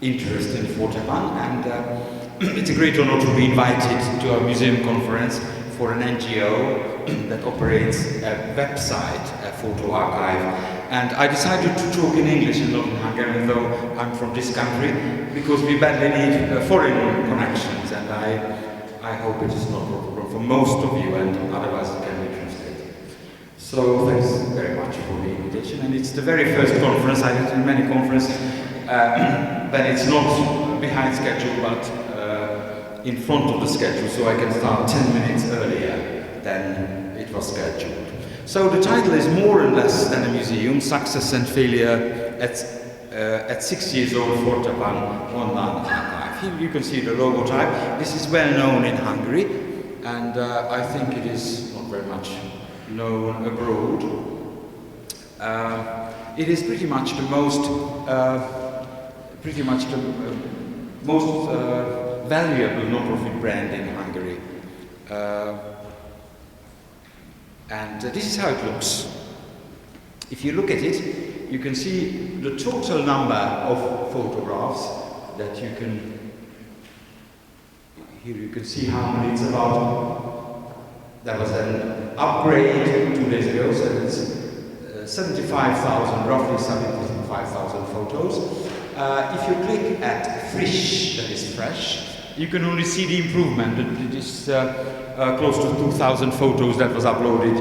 interest in Fortepan, and it's a great honor to be invited to a museum conference for an NGO that operates a website, a photo archive. And I decided to talk in English and not in Hungarian, though I'm from this country, because we badly need foreign connections, and I hope it is not a problem for most of you, and otherwise it can be translated. So thanks very much for the invitation, and it's the very first conference. I attend many conferences, but it's not behind schedule, but in front of the schedule, so I can start 10 minutes earlier than it was scheduled. So the title is more or less than a museum, success and failure at 6 years old Fortepan online archive. Here you can see the logotype. This is well known in Hungary, and I think it is not very much known abroad. It is pretty much the most valuable non-profit brand in Hungary. And this is how it looks. If you look at it, you can see the total number of photographs that you can. Here you can see how many it's about. There was an upgrade 2 days ago, so it's 75,000, roughly 75,000 photos. If you click at frisch, that is fresh, you can only see the improvement. It is close to 2,000 photos that was uploaded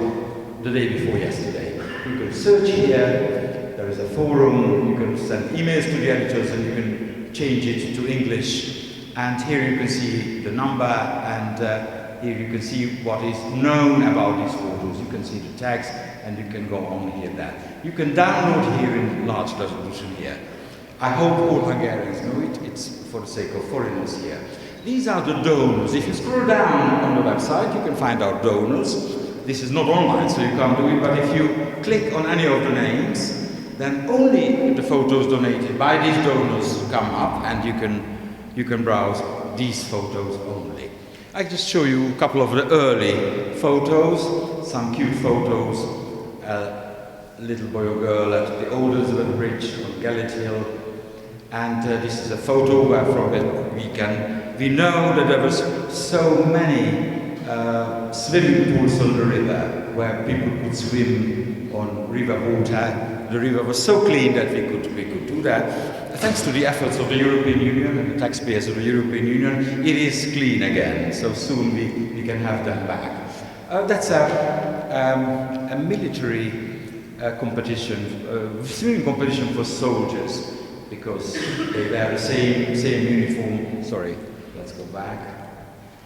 the day before yesterday. You can search here, there is a forum, you can send emails to the editors and you can change it to English. And here you can see the number, and here you can see what is known about these photos. You can see the text, and you can go on here that. You can download here in large resolution here. I hope all Hungarians know it. It's for the sake of foreigners here. These are the donors. If you scroll down on the website, you can find our donors. This is not online, so you can't do it, but if you click on any of the names, then only the photos donated by these donors come up, and you can browse these photos only. I just show you a couple of the early photos, some cute photos, a little boy or girl at the old Elizabeth Bridge on Gallet Hill, and this is a photo where from we know that there was so many swimming pools on the river where people could swim on river water. The river was so clean that we could do that. Thanks to the efforts of the European Union and the taxpayers of the European Union, it is clean again. So soon we can have them back. That's a military competition, swimming competition for soldiers, because they wear the same uniform. Sorry. Let's go back.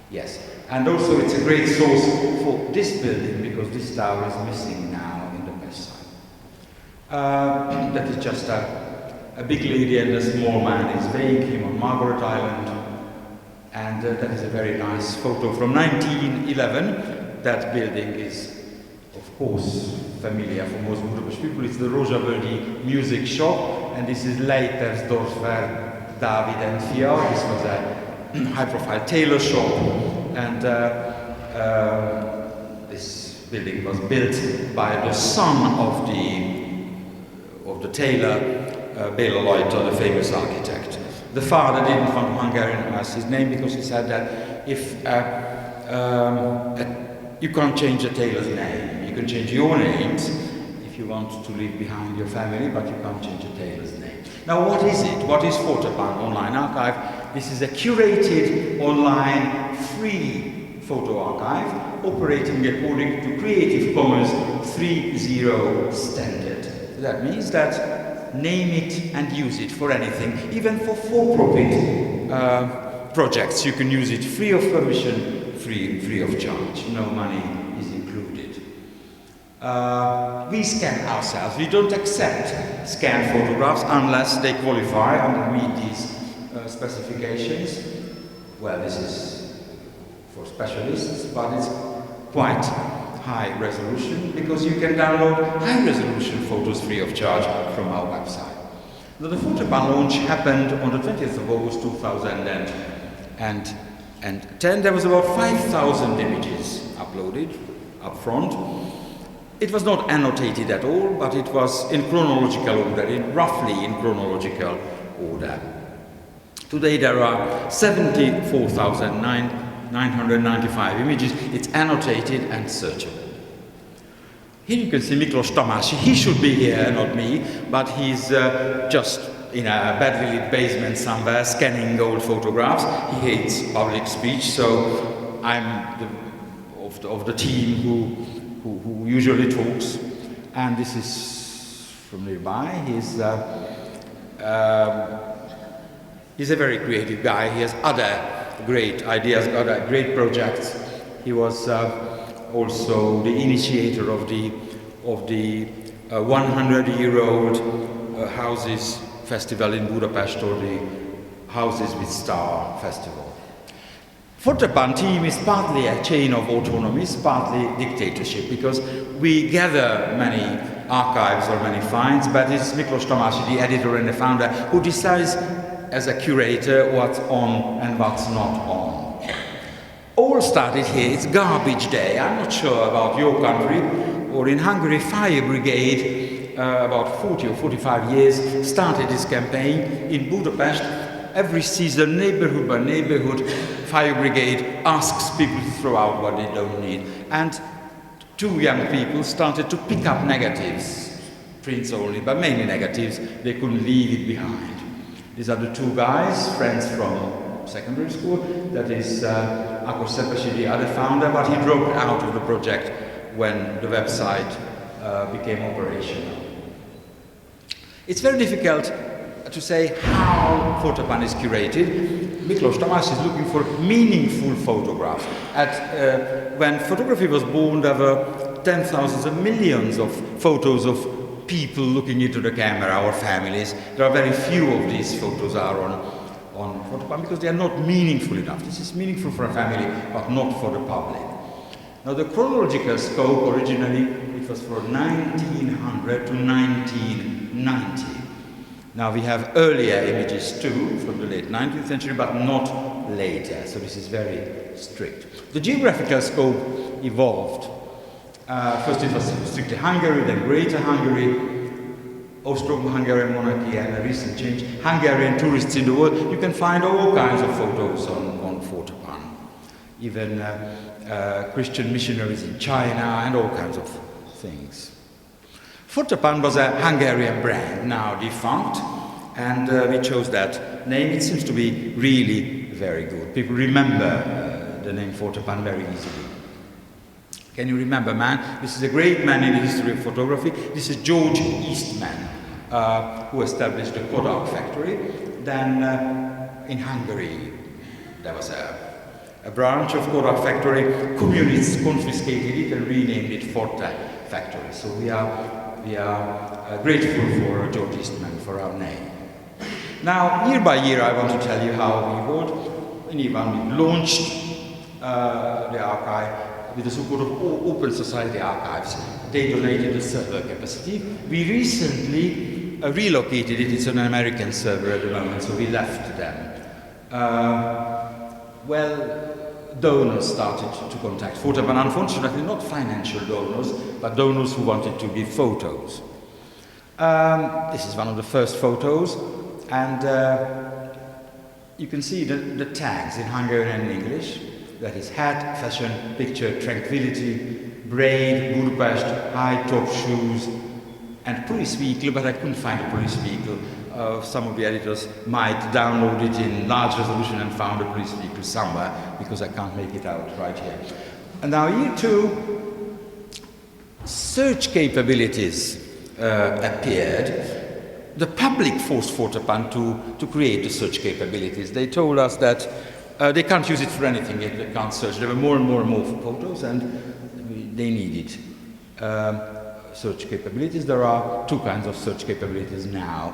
Yes. And also it's a great source for this building, because this tower is missing now in the west side. That is just a big lady and a small man is weighing him on Margaret Island. And that is a very nice photo from 1911. That building is, of course, familiar for most Budapest people. It's the Rózsavölgyi music shop, and this is Leitersdorfer Dávid and Fia. This was a high-profile tailor shop, and this building was built by the son of the tailor, Béla Lajta, the famous architect. The father didn't want Hungarian as his name because he said that if you can't change a tailor's name, you can change your names if you want to leave behind your family, but you can't change a tailor's name. Now, what is it? What is Fortepan Online Archive? This is a curated, online, free photo archive operating according to Creative Commons 3.0 standard. That means that name it and use it for anything, even for-profit projects. You can use it free of permission, free of charge. No money is included. We scan ourselves. We don't accept scanned photographs unless they qualify and meet these specifications. Well, this is for specialists, but it's quite high resolution because you can download high resolution photos free of charge from our website. Now, the Fortepan launch happened on the 20th of August 2010. There was about 5,000 images uploaded up front. It was not annotated at all, but it was in chronological order, roughly in chronological order. Today there are 74,995 images. It's annotated and searchable. Here you can see Miklos Tamás. He should be here, not me, but he's just in a badly lit basement somewhere scanning old photographs. He hates public speech, so I'm of the team who usually talks. And this is from nearby. He's a very creative guy. He has other great ideas, other great projects. He was also the initiator of the 100-year-old Houses Festival in Budapest, or the Houses with Star Festival. Fortepan team is partly a chain of autonomies, partly dictatorship, because we gather many archives or many finds, but it's Miklos Tamás, the editor and the founder, who decides as a curator what's on and what's not on. All started here. It's garbage day. I'm not sure about your country, or in Hungary, Fire Brigade, about 40 or 45 years, started this campaign in Budapest. Every season, neighborhood by neighborhood, Fire Brigade asks people to throw out what they don't need. And two young people started to pick up negatives, prints only, but mainly negatives. They couldn't leave it behind. These are the two guys, friends from secondary school. That is Ákos Szepesi, the other founder, but he dropped out of the project when the website became operational. It's very difficult to say how Fortepan is curated. Miklos Tamás is looking for meaningful photographs. When photography was born, there were 10,000s and millions of photos of people looking into the camera or families. There are very few of these photos are on Fortepan because they are not meaningful enough. This is meaningful for a family, but not for the public. Now the chronological scope originally, it was from 1900 to 1990. Now we have earlier images too, from the late 19th century, but not later, so this is very strict. The geographical scope evolved. First it was strictly Hungary, then Greater Hungary, Austro-Hungarian monarchy, and a recent change, Hungarian tourists in the world. You can find all kinds of photos on Fortepan, even Christian missionaries in China and all kinds of things. Fortepan was a Hungarian brand, now defunct, and we chose that name. It seems to be really very good. People remember the name Fortepan very easily. Can you remember, man? This is a great man in the history of photography. This is George Eastman, who established the Kodak factory. Then in Hungary, there was a branch of Kodak factory. Communists confiscated it and renamed it Forte factory. So we are grateful for George Eastman for our name. Now, year by year, I want to tell you how we evolved. In Ivan, we launched the archive with the support of Open Society Archives. They donated the server capacity. We recently relocated it. It's an American server at the moment, so we left them. Donors started to contact Fortepan, unfortunately not financial donors, but donors who wanted to give photos. This is one of the first photos, and you can see the tags in Hungarian and English. That is hat, fashion, picture, tranquility, braid, Budapest, high top shoes, and police vehicle, but I couldn't find a police vehicle. Some of the editors might download it in large resolution and found a police vehicle somewhere, because I can't make it out right here. And now year two, search capabilities appeared. The public forced Fortepan to create the search capabilities. They told us that they can't use it for anything, they can't search. There were more and more photos, and they needed search capabilities. There are two kinds of search capabilities now.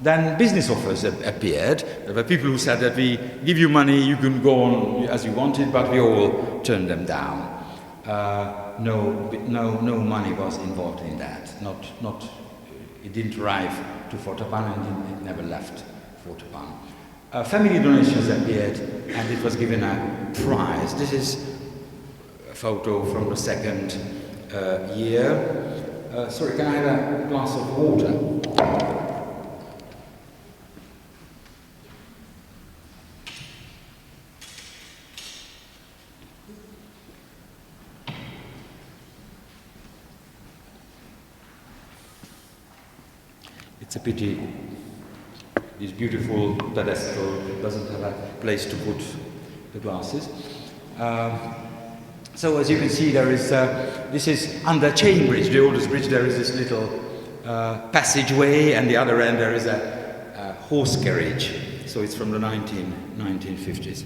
Then business offers appeared. There were people who said that we give you money, you can go on as you wanted, but we all turned them down. No money was involved in that. It didn't arrive to Fortepan, and it never left Fortepan. Family donations appeared, and it was given a prize. This is a photo from the second year. Sorry, can I have a glass of water? It's a pity this beautiful pedestal doesn't have a place to put the glasses. So as you can see, there is, this is under Chain Bridge, the oldest bridge. There is this little passageway, and the other end there is a horse carriage. So it's from the 1950s.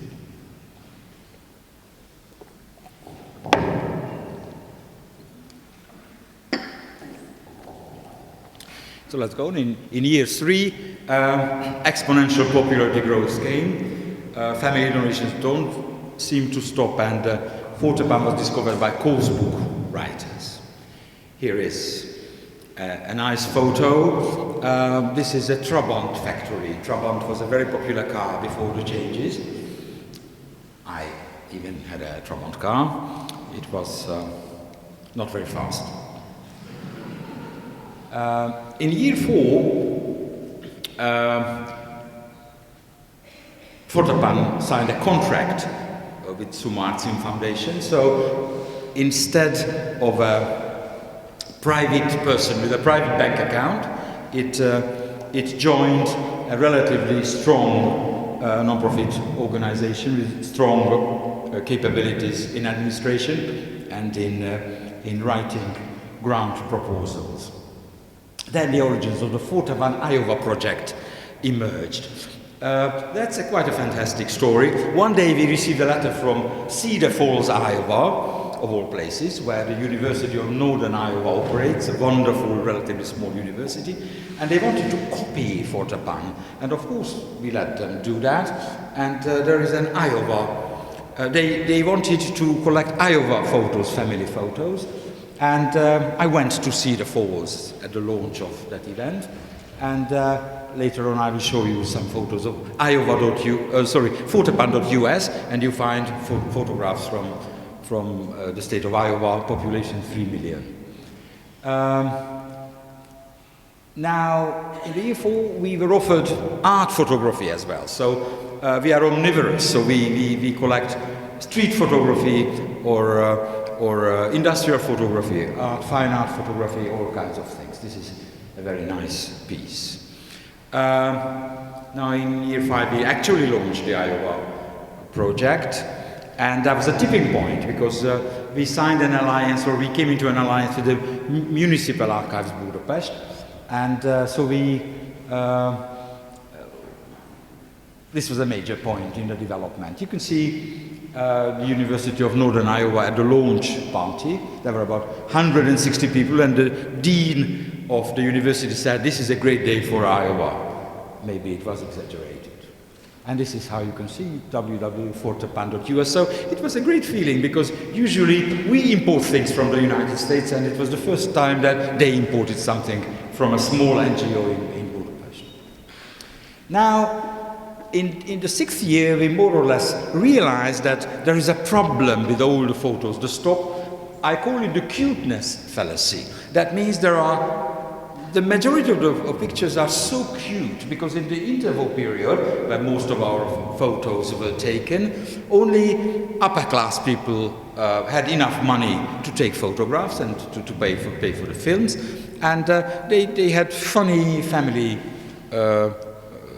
So let's go on. In year 3, exponential popularity growth came. Family donations don't seem to stop, and Fortepan was discovered by course book writers. Here is a nice photo. This is a Trabant factory. Trabant was a very popular car before the changes. I even had a Trabant car. It was not very fast. In year 4, Fortepan signed a contract with Sumartium Foundation. So instead of a private person with a private bank account, it joined a relatively strong non-profit organization with strong capabilities in administration and in writing grant proposals. Then the origins of the Fortepan, Iowa project emerged. That's quite a fantastic story. One day we received a letter from Cedar Falls, Iowa, of all places, where the University of Northern Iowa operates, a wonderful, relatively small university, and they wanted to copy Fortepan. And of course, we let them do that. And there is an Iowa. They wanted to collect Iowa photos, family photos. And I went to Cedar Falls at the launch of that event. And later on I will show you some photos of Fortepan.us, and you find photographs from the state of Iowa, population 3 million. Now, in the year 4, we were offered art photography as well. So we are omnivorous, so we collect street photography or industrial photography, fine art photography, all kinds of things. This is a very nice piece. Now in year 5 we actually launched the Iowa project, and that was a tipping point because we signed an alliance, or we came into an alliance with the Municipal Archives Budapest, and so this was a major point in the development. You can see the University of Northern Iowa at the launch party. There were about 160 people, and the dean of the university said, "This is a great day for Iowa." Maybe it was exaggerated. And this is how you can see www.fortepan.us. So it was a great feeling, because usually we import things from the United States, and it was the first time that they imported something from a small NGO in Budapest. Now, in the 6th year, we more or less realized that there is a problem with all the photos. The stock, I call it the cuteness fallacy. That means the majority of the pictures are so cute, because in the interval period, where most of our photos were taken, only upper class people had enough money to take photographs and to pay for the films, and they had funny family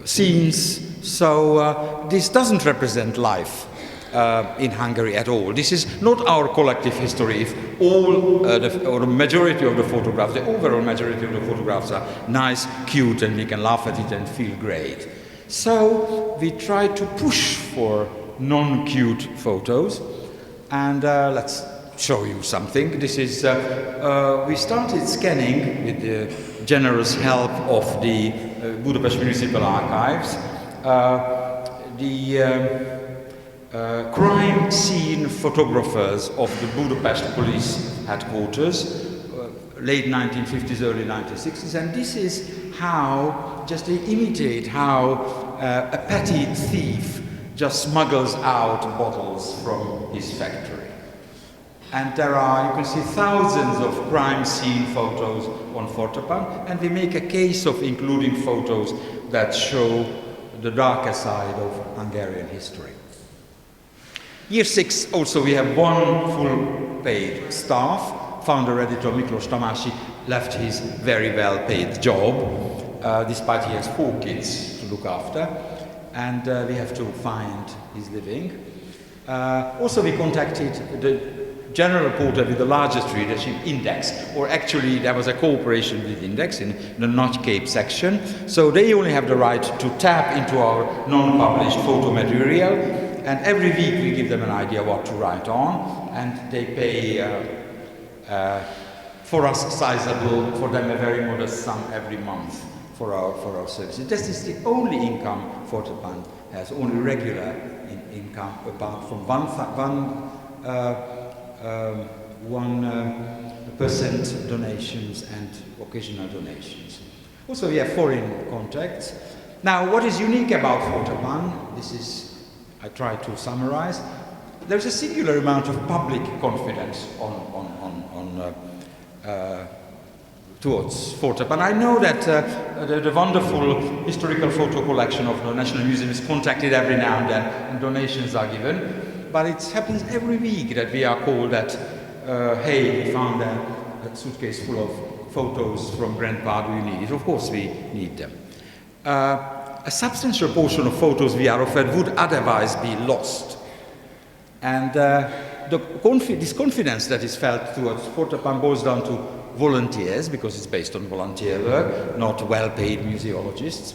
scenes. So this doesn't represent life in Hungary at all. This is not our collective history. If all or the majority of the photographs, the overall majority of the photographs are nice, cute, and we can laugh at it and feel great. So we try to push for non-cute photos, and let's show you something. This is we started scanning with the generous help of the Budapest Municipal Archives. Crime scene photographers of the Budapest police headquarters, late 1950s, early 1960s, and this is how, just they imitate how a petty thief just smuggles out bottles from his factory. And there are, you can see, thousands of crime scene photos on Fortepan, and we make a case of including photos that show the darker side of Hungarian history. Year 6, also we have one full paid staff. Founder editor Miklós Tamási left his very well paid job. despite he has 4 kids to look after, and we have to find his living. Also, we contacted the general portal with the largest readership, Index, or actually there was a cooperation with Index in the Not Cape section. So they only have the right to tap into our non-published photo material, and every week we give them an idea what to write on, and they pay for us sizable, for them a very modest sum every month for our services. This is the only income Fortepan has, only regular income, apart from 1% donations and occasional donations. Also, we have foreign contacts. Now, what is unique about Fortepan, this is, I try to summarize, there's a singular amount of public confidence towards Fortepan. I know that the wonderful historical photo collection of the National Museum is contacted every now and then, and donations are given, but it happens every week that we are called that, hey, we found a suitcase full of photos from Grandpa, do you need it? Of course we need them. A substantial portion of photos we are offered would otherwise be lost. And this confidence that is felt towards Fortepan boils down to volunteers, because it's based on volunteer work, not well-paid museologists.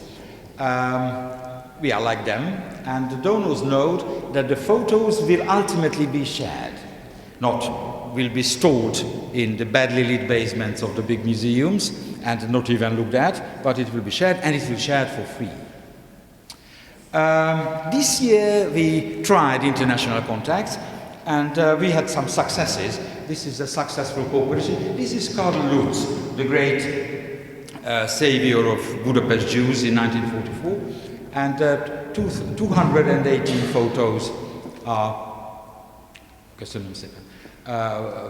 We are like them, and the donors note that the photos will ultimately be shared, not will be stored in the badly lit basements of the big museums and not even looked at, but it will be shared, and it will be shared for free. This year we tried international contacts, and we had some successes. This is a successful cooperation. This is Karl Lutz, the great savior of Budapest Jews in 1944, and 218 photos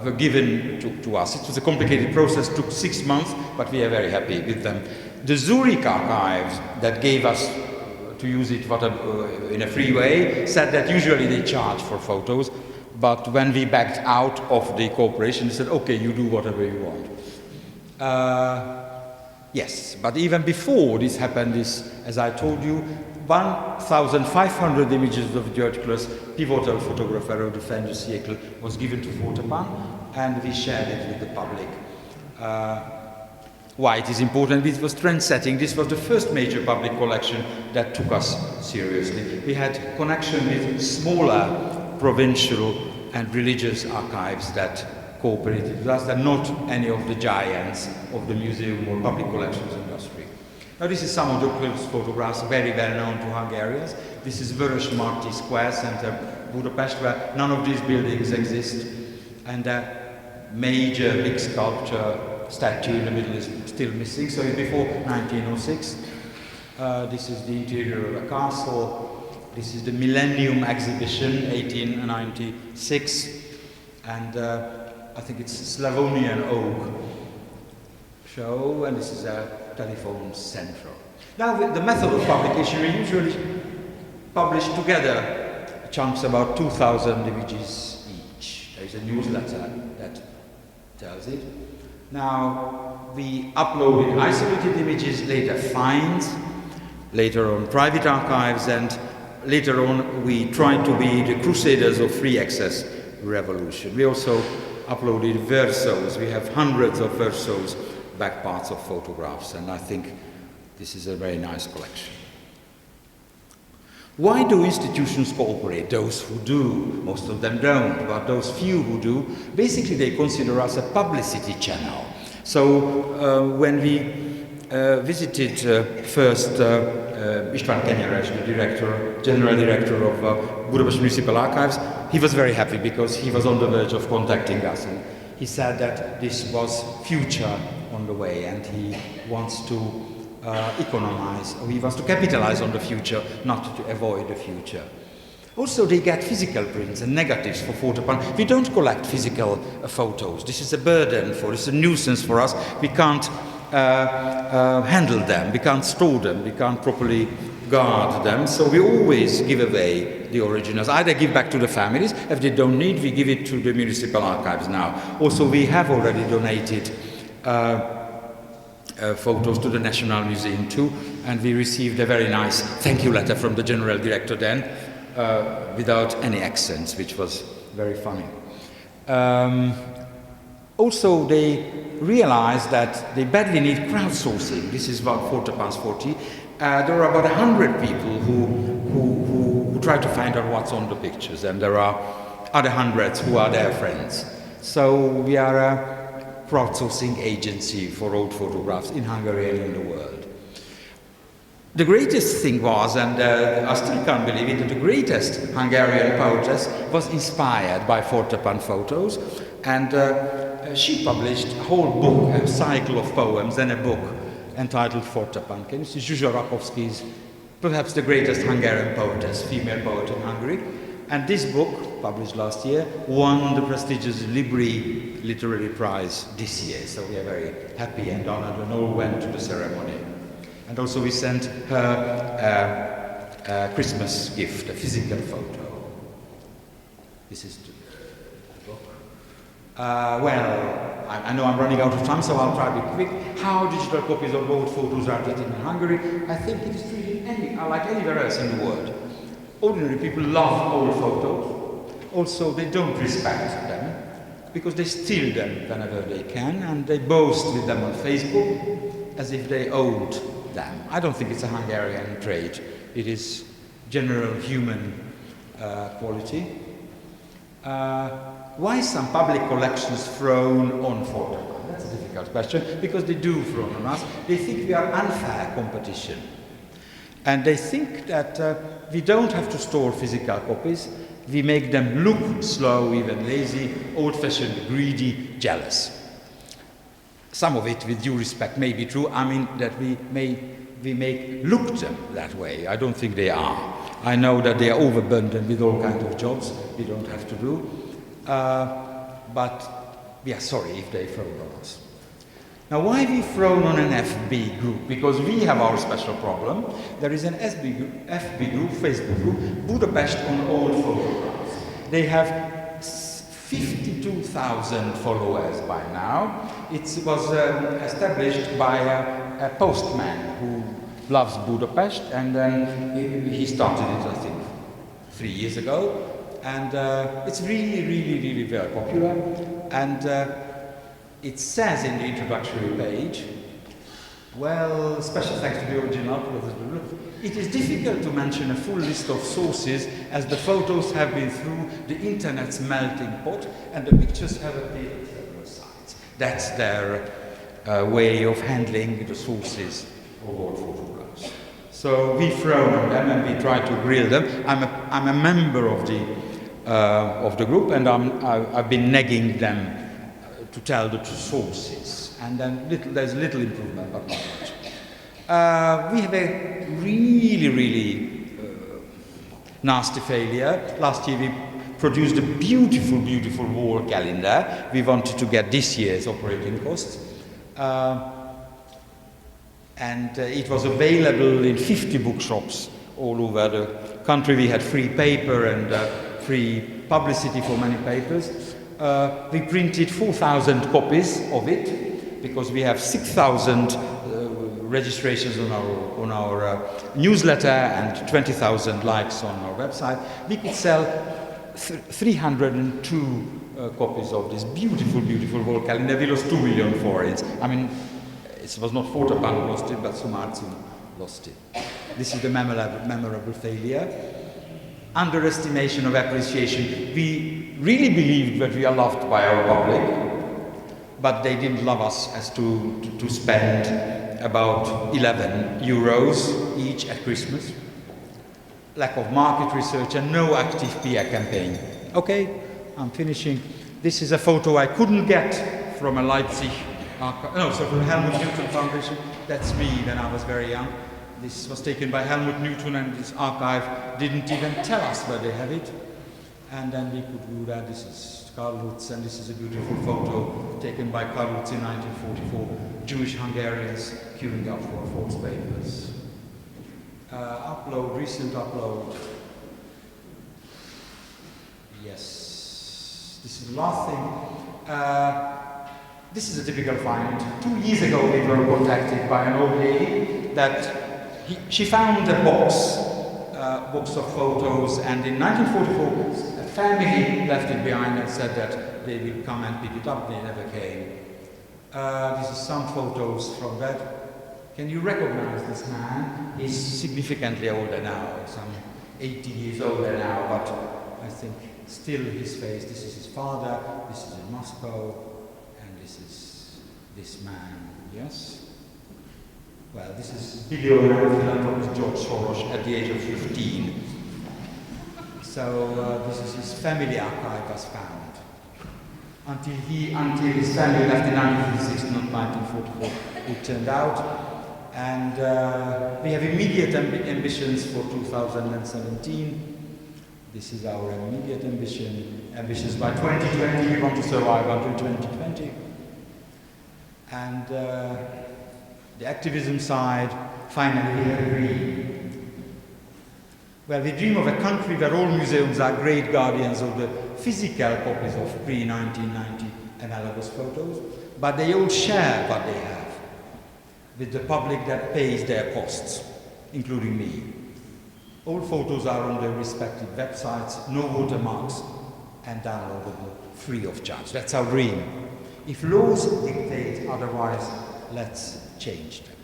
were given to us. It was a complicated process, took 6 months, but we are very happy with them. The Zurich archives that gave us to use it in a free way said that usually they charge for photos, but when we backed out of the cooperation, they said, okay, you do whatever you want. Yes, but even before this happened, as I told you, 1,500 images of Diocles, pivotal photographer of the fin du siècle, was given to Fortepan, and we shared it with the public. Why it is important? It was trend-setting. This was the first major public collection that took us seriously. We had connection with smaller provincial and religious archives that cooperated with us, and not any of the giants of the museum or public collections industry. Now, this is some of the photographs, very well known to Hungarians. This is Vörösmarty Square Center, Budapest, where none of these buildings exist, and a major big sculpture statue in the middle is still missing, so it's before 1906. This is the interior of a castle. This is the Millennium Exhibition, 1896, and I think it's Slavonian oak show, and this is a telephone central. Now, with the method of publication, we usually publish together chunks about 2,000 images each. There is a newsletter that tells it. Now, we uploaded isolated images, later finds, later on private archives, and later on we tried to be the crusaders of free access revolution. We also uploaded versos. We have hundreds of versos, back parts of photographs, and I think this is a very nice collection. Why do institutions cooperate? Those who do, most of them don't, but those few who do, basically they consider us a publicity channel. So when we visited first István Kenyeres, the general director of Budapest Municipal Archives, he was very happy because he was on the verge of contacting us, and he said that this was future on the way, and he wants to economize, or he wants to capitalize on the future, not to avoid the future. Also, they get physical prints and negatives for Fortepan. We don't collect physical photos. This is a burden for us, it's a nuisance for us. We can't handle them, we can't store them, we can't properly guard them, so we always give away the originals. Either give back to the families, if they don't need, we give it to the municipal archives now. Also, we have already donated photos to the National Museum too, and we received a very nice thank you letter from the general director then, without any accents, which was very funny. Also, they realized that they badly need crowdsourcing. This is about Fortepan's 40. There are about 100 people who try to find out what's on the pictures, and there are other hundreds who are their friends. So we are a crowdsourcing agency for old photographs in Hungary and in the world. The greatest thing was, and I still can't believe it, that the greatest Hungarian poetess was inspired by Fortepan photos, and she published a whole book, a cycle of poems, and a book entitled Fortepan. Can you see Zsuzsa Rakovszky's, perhaps the greatest Hungarian poetess, female poet in Hungary? And this book, published last year, won the prestigious Libri Literary Prize this year. So we are very happy and honored, and all went to the ceremony. And also we sent her a Christmas gift, a physical photo. This is the book. Well, I know I'm running out of time, so I'll try to be quick. How digital copies of old photos are treated in Hungary? I think it is treated like anywhere else in the world. Ordinary people love old photos. Also, they don't respect them because they steal them whenever they can, and they boast with them on Facebook as if they owned them. I don't think it's a Hungarian trait. It is general human quality. Why some public collections frown on Fortepan? That's a difficult question, because they do frown on us. They think we are unfair competition. And they think that we don't have to store physical copies. We make them look slow, even lazy, old-fashioned, greedy, jealous. Some of it, with due respect, may be true. I mean that we make look them that way. I don't think they are. I know that they are overburdened with all kinds of jobs we don't have to do. But we are sorry if they frown on us. Now, why we frown on an FB group? Because we have our special problem. There is an FB group, Facebook group, Budapest on old photographs. They have 52,000 followers by now. It was established by a postman who loves Budapest, and then he started it, I think, 3 years ago. And it's really very popular. And it says in the introductory page, well, special thanks to the original, it is difficult to mention a full list of sources as the photos have been through the internet's melting pot and the pictures have appeared on several sites. That's their way of handling the sources of old photographs. So we frown on them and we try to grill them. I'm a member of the group, and I've been nagging them to tell the true sources, and then there's little improvement, but not much. We have a really nasty failure. Last year we produced a beautiful wall calendar. We wanted to get this year's operating costs. And it was available in 50 bookshops all over the country. We had free paper and free publicity for many papers. We printed 4,000 copies of it because we have 6,000 registrations on our newsletter and 20,000 likes on our website. We could sell 302 copies of this beautiful wall calendar. We lost 2 million forints. I mean, it was not Fortepan who lost it, but Sumartium lost it. This is the memorable failure. Underestimation of appreciation. We really believed that we are loved by our public, but they didn't love us as to spend about 11 euros each at Christmas. Lack of market research and no active PR campaign. Okay, I'm finishing. This is a photo I couldn't get from a Leipzig from the Helmut Newton Foundation. That's me when I was very young. This was taken by Helmut Newton, and this archive didn't even tell us where they have it. And then we could do that. This is Karl Lutz, and this is a beautiful photo taken by Karl Lutz in 1944. Jewish Hungarians queuing up for false papers. Recent upload. Yes, this is the last thing. This is a typical find. 2 years ago we were contacted by an old lady that she found a box of photos, and in 1944 a family left it behind and said that they will come and pick it up. They never came. This is some photos from that. Can you recognize this man? He's significantly older now, some 80 years older now, but I think still his face. This is his father, this is in Moscow, and this is this man, yes? Well, this is billionaire philanthropist George Soros at the age of 15. So this is his family archive was found. Until his family left in 1956, not 1944, it turned out. And we have immediate ambitions for 2017. This is our immediate ambitions by 2020. We want to survive until 2020. And the activism side, finally, we have agreed. Well, we dream of a country where all museums are great guardians of the physical copies of pre-1990 analogous photos, but they all share what they have with the public that pays their costs, including me. All photos are on their respective websites, no watermarks, and downloadable free of charge. That's our dream. If laws dictate otherwise, let's change them.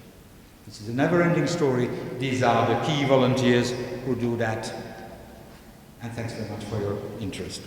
This is a never-ending story. These are the key volunteers who do that. And thanks very much for your interest.